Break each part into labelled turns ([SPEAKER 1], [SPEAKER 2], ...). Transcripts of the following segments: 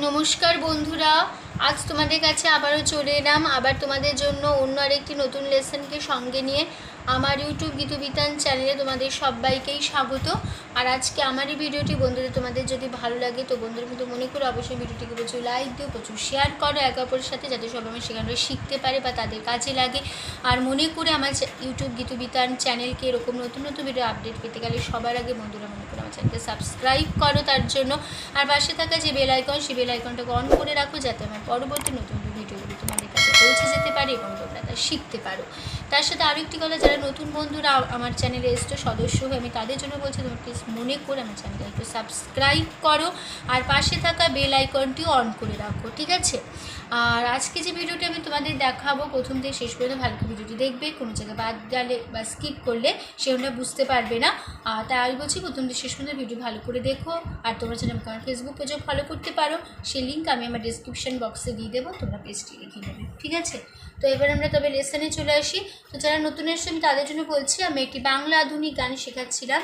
[SPEAKER 1] নমস্কার বন্ধুরা, আজ তোমাদের কাছে আবারও চলে এলাম আবার তোমাদের জন্য অন্য আরেকটি নতুন লেসনকে সঙ্গে নিয়ে। আমার ইউটিউব গীতবিতান চ্যানেলে তোমাদের সবাইকেই স্বাগত। আর আজকে আমার এই ভিডিওটি বন্ধুদের তোমাদের যদি ভালো লাগে তো বন্ধুরা কিন্তু মনে করো অবশ্যই ভিডিওটিকে প্রচুর লাইক দিও, প্রচুর শেয়ার করো একে অপরের সাথে, যাতে সবাই আমার সেখানে শিখতে পারে বা তাদের কাজে লাগে। আর মনে করে আমার ইউটিউব গীতবিতান চ্যানেলকে এরকম নতুন নতুন ভিডিও আপডেট পেতে গেলে সবার আগে বন্ধুরা মনে করে আমার চ্যানেলকে সাবস্ক্রাইব করো তার জন্য। আর পাশে থাকা যে বেল আইকন, সেই বেল আইকনটাকে অন করে রাখো, যাতে আমার পরবর্তী নতুন ভিডিওগুলি তোমাদের কাছে পৌঁছে যেতে পারে এবং তোমরা তা শিখতে পারো। তার সাথে আরও একটি কথা, যারা নতুন বন্ধুরা আমার চ্যানেলে এসছো সদস্য হয়ে, আমি তাদের জন্য বলছি তোমরা প্লিজ মনে করে আমার চ্যানেলটা একটু সাবস্ক্রাইব করো আর পাশে থাকা বেল আইকনটিও অন করে রাখো, ঠিক আছে? আর আজকে যে ভিডিওটি আমি তোমাদের দেখাবো, প্রথম থেকে শেষ পর্যন্ত ভালো করে ভিডিওটি দেখবে, কোনো জায়গায় বাদ গেলে বা স্কিপ করলে সেগুলো বুঝতে পারবে না। তাই আমি বলছি প্রথম থেকে শেষ পর্যন্ত ভিডিও ভালো করে দেখো। আর তোমরা যেন আমার ফেসবুক পেজও ফলো করতে পারো, সেই লিঙ্ক আমি আমার ডিসক্রিপশন বক্সে দিয়ে দেবো, তোমরা পেজটি লিখে নেবে, ঠিক আছে? তো এবার আমরা তবে লেসনে চলে আসি। তো যারা নতুন এসছে আমি তাদের জন্য বলছি, আমি একটি বাংলা আধুনিক গান শেখাচ্ছিলাম।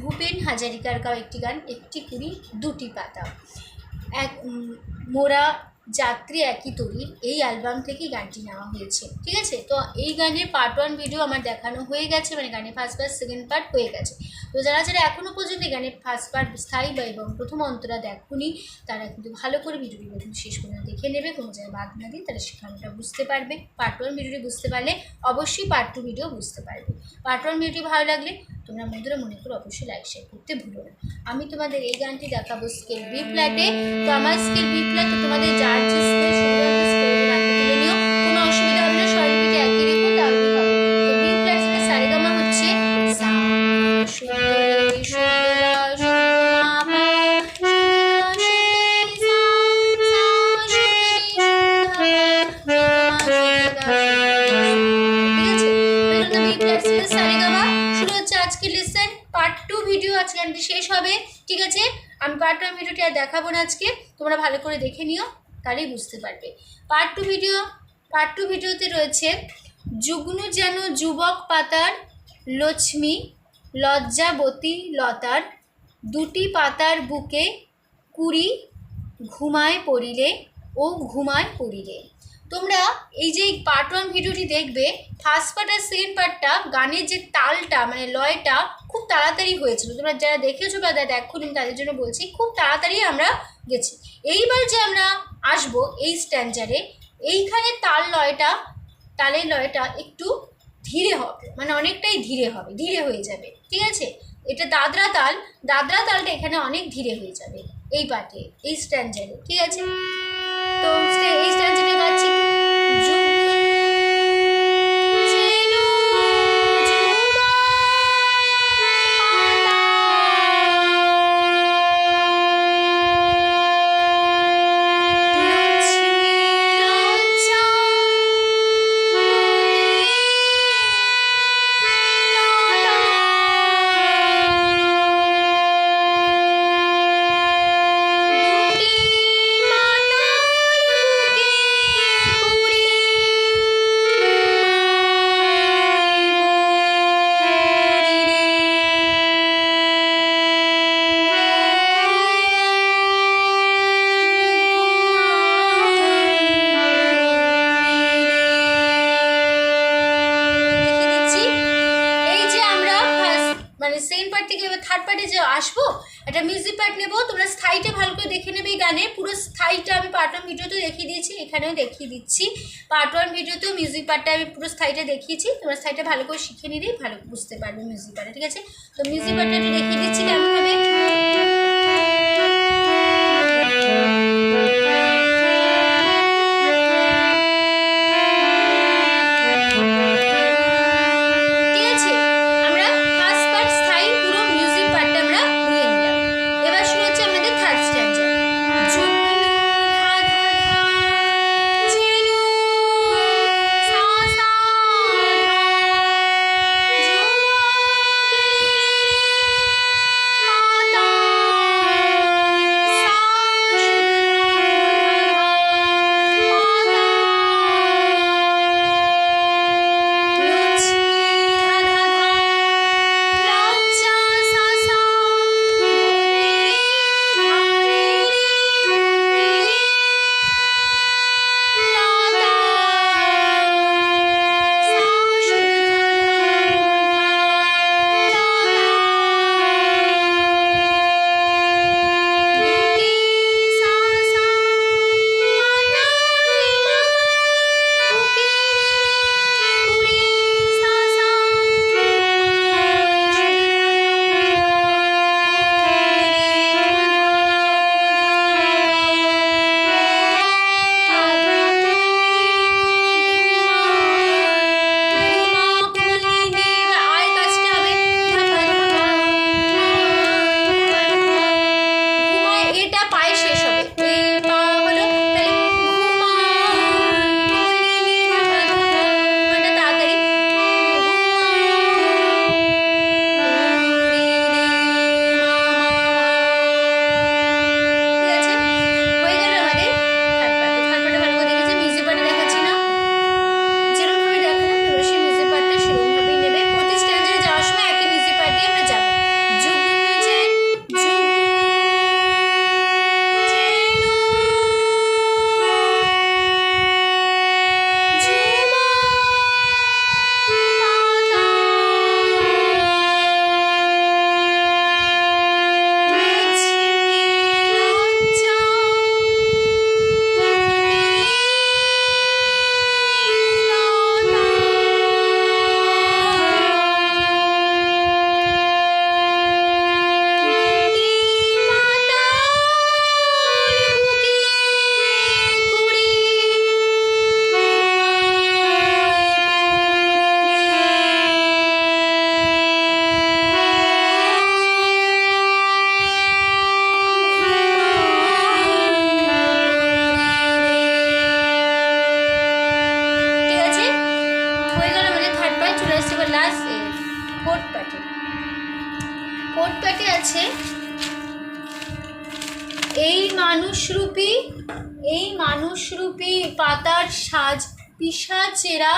[SPEAKER 1] ভূপেন হাজারিকার গাওয়া একটি গান, একটি কুড়ি দুটি পাতা, এক মোরা যাত্রী একই তরির, এই অ্যালবাম থেকে গানটি নেওয়া হয়েছে, ঠিক আছে? তো এই গানের পার্ট 1 ভিডিও আমার দেখানো হয়ে গেছে, মানে গানের ফার্স্ট পার্ট সেকেন্ড পার্ট হয়ে গেছে। তো যারা যারা এখনও পর্যন্ত গানের ফার্স্ট পার্ট স্থায়ী বা এবং প্রথম অন্তরা দেখুনি, তারা কিন্তু ভালো করে ভিডিওটি প্রথম শেষ পর্যন্ত দেখে নেবে, কোনো জায়গায় বাদ না দিয়ে তারা সেখানটা বুঝতে পারবে। পার্ট 1 ভিডিওটি বুঝতে পারলে অবশ্যই পার্ট 2 ভিডিও বুঝতে পারবে। পার্ট 1 ভিডিওটি ভালো লাগলে তোমরা বন্ধুরা মনে করো অবশ্যই লাইক শেয়ার করতে ভুলো না। আমি তোমাদের এই গানটি দেখাবো স্কেল বি ফ্ল্যাটে। তো আমার স্কেল বি ফ্ল্যাট, তো তোমাদের যার যে স্কেল শুধুমাত্র স্কেল গানটি তুলে নিও, কোনো অসুবিধা হবে না, স্বরলিপিটি একই রেখো, তাহলেই হবে। তো বি ফ্ল্যাট থেকে সারেগামা হচ্ছে সা সুন্দরী সুন্দরা সুন্দমা আজকে লেসন পার্ট 2 ভিডিও আজকে গানটি শেষ হবে, ঠিক আছে? আমি পার্ট 1 ভিডিওটি আর দেখাবো না আজকে, তোমরা ভালো করে দেখে নিও, তাহলেই বুঝতে পারবে। পার্ট 2 ভিডিওতে রয়েছে যুগ্ন যেন যুবক পাতার লক্ষ্মী, লজ্জাবতী লতার দুটি পাতার বুকে কুড়ি ঘুমায় পড়িলে ও ঘুমায় পড়িলে। তোমরা এই যে পার্ট 1 ভিডিওটি দেখবে, ফার্স্ট পার্ট আর সেকেন্ড পার্টটা গানের যে তালটা মানে লয়টা খুব তাড়াতাড়ি হয়েছিল। তোমরা যারা দেখেছো বা যারা দেখোনি তাদের জন্য বলছি, খুব তাড়াতাড়ি আমরা গেছি। এইবার যে আমরা আসবো এই স্ট্যান্ডারে, এইখানে তালের লয়টা একটু ধীরে হবে, মানে অনেকটাই ধীরে হবে, ধীরে হয়ে যাবে, ঠিক আছে? এটা দাদরা তালটা এখানে অনেক ধীরে হয়ে যাবে এই পার্টে, এই স্ট্যান্ডারে, ঠিক আছে? তো এই স্ট্যান্ডারে গাচ্ছি সেকেন্ড পার্ট থেকে এবার থার্ড পার্টে যে আসবো, একটা মিউজিক পার্ট নেবো। তোমরা স্থায়ীটা ভালো করে দেখে নেবে। এই গানে পুরো স্থায়ীটা আমি পার্ট 1 ভিডিওতেও দেখিয়ে দিয়েছি, এখানেও দেখিয়ে দিচ্ছি। পার্ট 1 ভিডিওতেও মিউজিক পার্টটা আমি পুরো স্থায়ীটা দেখিয়েছি, তোমরা স্থায়ীটা ভালো করে শিখে নিলেই ভালো বুঝতে পারবে মিউজিক পার্টটা, ঠিক আছে? তো মিউজিক পার্টটা একটু দেখিয়ে দিচ্ছি কেমন হবে। এই মানুষরূপী পাতার সাজ পিশাচেরা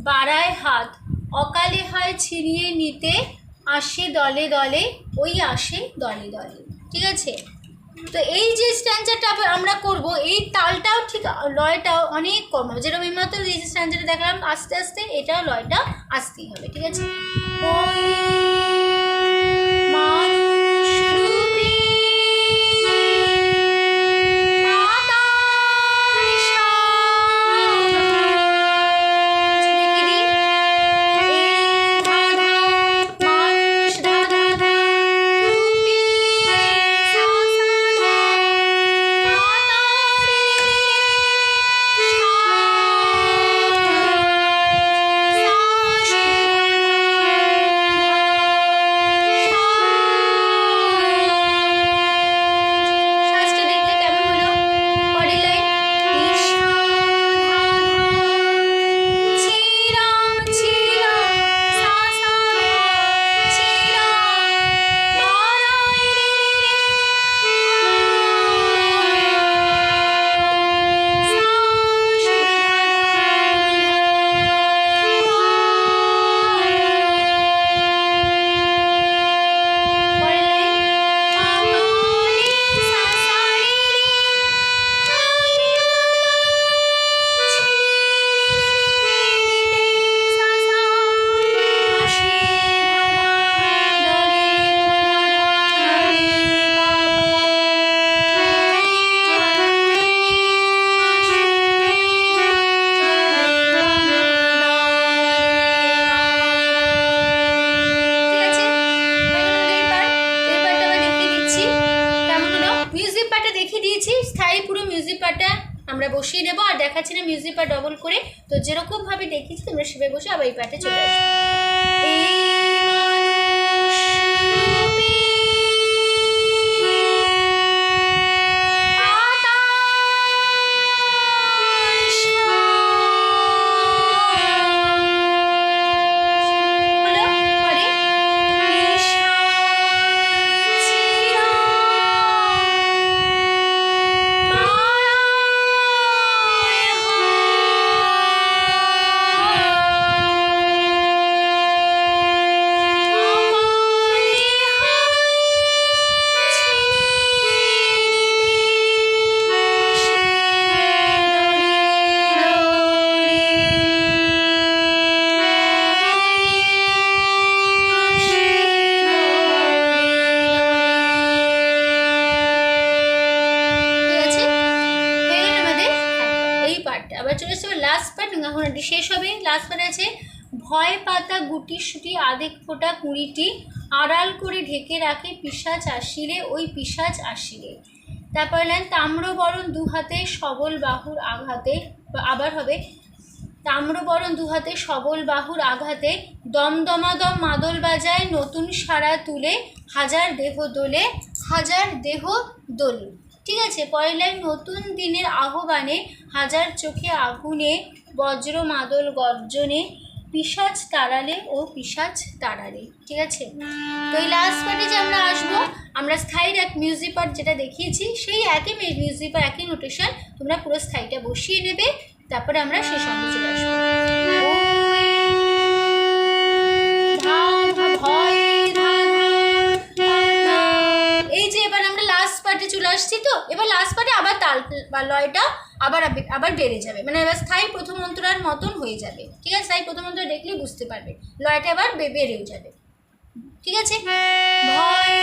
[SPEAKER 1] বাড়ায় হাত, অকালে হয় ছিনিয়ে নিতে, আসে দলে দলে, ওই আসে দলে দলে। ঠিক আছে, তো এই যে স্ট্যান্ডারটা আমরা করব, এই তালটাও ঠিক লয়টাও অনেক কম হবে, যেরকম এই মাত্র এই যে স্ট্যান্ডারটা দেখলাম আস্তে আস্তে, এটাও লয়টা আসতেই হবে। ঠিক আছে, ওই মানুষরূপী আমরা বসিয়ে দেবো, আর দেখাচ্ছি না মিউজিক পার্ট ডবল করে, তো যেরকম ভাবে দেখিয়েছি তোমরা সেভাবে বসে আবার এই পার্টে চলে শেষ হবে। লাস্ট পার্ট আছে, ভয় পাতা গুটি সুটি আধেক ফোঁটা কুড়িটি, আড়াল করে ঢেকে রাখে পিশাচ আসিলে, ওই পিশাচ আসিলে। তারপরে লাইন, তাম্রবরণ দুহাতে সবল বাহুর আঘাতে, আবার হবে, তাম্রবরণ দুহাতে সবল বাহুর আঘাতে, দমদমাদম মাদল বাজায় নতুন সারা তুলে, হাজার দেহ দোলে, হাজার দেহ দোলে। ঠিক আছে, পরের লাইন, নতুন দিনের আহ্বানে, হাজার চোখে আগুনে, বজ্র মাদল গর্জনে, পিশাচ তাড়ালে ও পিশাচ তাড়ালে। ঠিক আছে, তো এই লাস্ট পার্টে যে আমরা আসবো, আমরা স্থায়ীর এক মিউজিক পার্ট যেটা দেখিয়েছি, সেই একই মিউজিক পার্ট একই নোটেশন তোমরা পুরো স্থায়ীটা বসিয়ে নেবে, তারপরে আমরা সেই সঙ্গে চলে আসবো। এই যে এবার আমরা লাস্ট পার্টে চলে আসছি, তো এবার লাস্ট পার্টে আবার তাল বা লয়টা আবার বেড়ে যাবে, মানে এবার স্থায়ী প্রথম অন্তরার মতন হয়ে যাবে। ঠিক আছে, স্থায়ী প্রথম অন্তরা দেখলেই বুঝতে পারবে, লয়টা আবার বেড়েও যাবে। ঠিক আছে, ভয়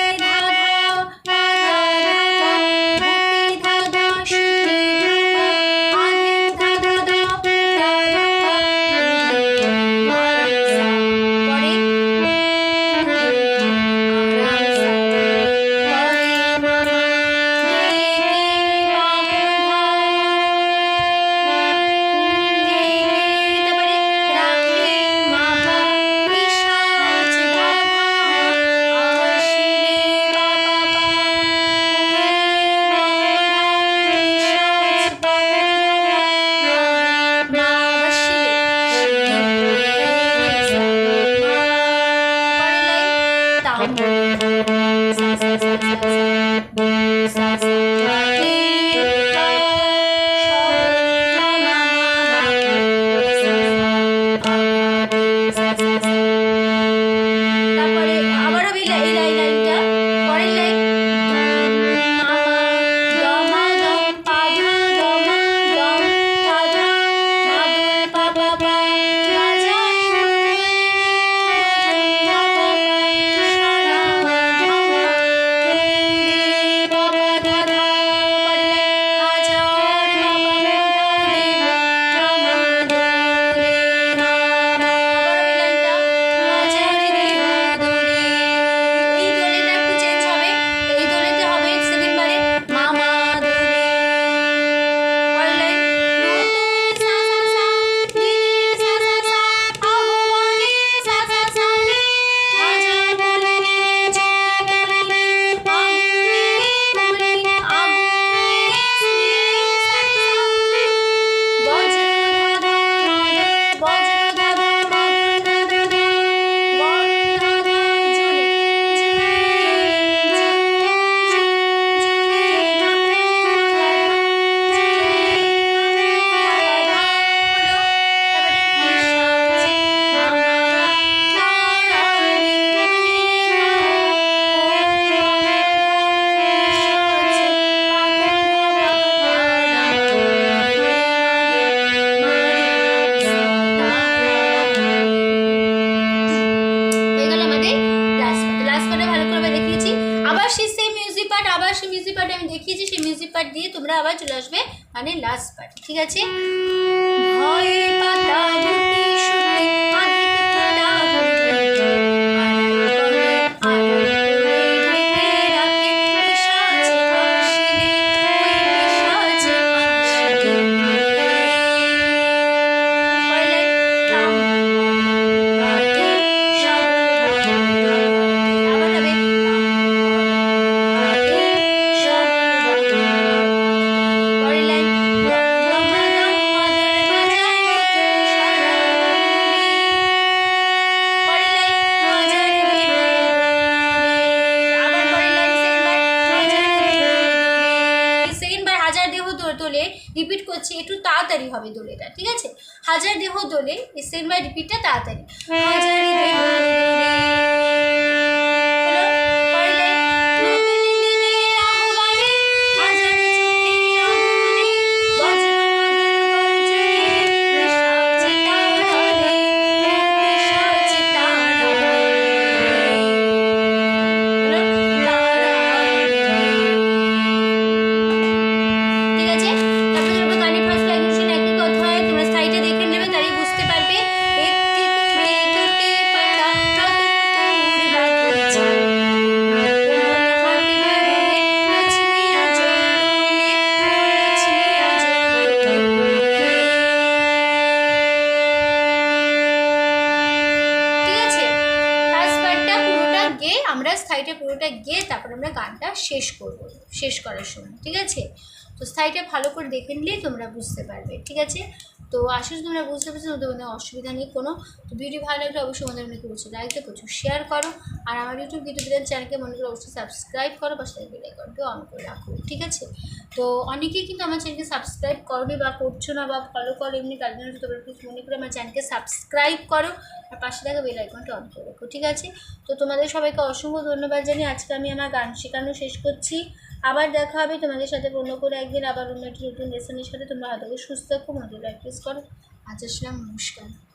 [SPEAKER 1] দিয়ে তোমরা আবার চলে আসবে মানে লাস্ট পার্ট, ঠিক আছে? ভয় পাতা দুটি শুনে আধিক ফোঁটা হইতে, আড়াল করে ঢেকে রাখে পিশাচে আসিলে, ওই পিশাচে আসিলে। পরের লাইন, তাম রাতে সব ভয় আবার হবে, রাতে সব ভয়। পরের লাইন, ব্রহ্মাদম মাদার বাজায় সারা রাত্রি। পরের লাইন, হাজার দেব আবার পরের লাইন সেকেন্ড বার হাজার দেহ দোলে, রিপিট করছি, একটু তাড়াতাড়ি হবে দোলেটা, ঠিক আছে? হাজার দেহ দোলে, সেকেন্ড বার রিপিটটা তাড়াতাড়ি, হাজার দেহ আমরা স্থায়ীটা পুরোটা গিয়ে তারপর আমরা গানটা শেষ করব শেষ করার সময়, ঠিক আছে? তো স্থায়ীটা ভালো করে দেখে নিলেই তোমরা বুঝতে পারবে, ঠিক আছে? তো আসলে তোমরা বুঝতে পারছো, তোমাদের অসুবিধা নেই কোনো। তো ভিডিও ভালো লাগলে অবশ্যই আমাদের মনে করছো লাইক দিয়ে প্রচুর শেয়ার করো, আর আমার ইউটিউব গীতু বিতান চ্যানেলকে মনে করে অবশ্যই সাবস্ক্রাইব করো, পাশে বেল আইকনটা অন করে রাখো, ঠিক আছে? তো অনেকেই কিন্তু আমার চ্যানেলকে সাবস্ক্রাইব করবে বা করছো না বা ফলো করো, এমনি তার জন্য তোমরা প্লিজ মনে করে আমার চ্যানেলকে সাবস্ক্রাইব করো আর পাশে থাকা বেল আইকনটা অন করে রাখো, ঠিক আছে? তো তোমাদের সবাইকে অসংখ্য ধন্যবাদ জানিয়ে আজকে আমি আমার গান শেখানো শেষ করছি। আবার দেখা হবে তোমাদের সাথে অন্য করে একদিন, আবার অন্য একটি নতুন লেসনের সাথে। তোমরা হয়তো সুস্থ থাকো, মন্দির প্র্যাকটিস করো। আজ আসলাম, নমস্কার।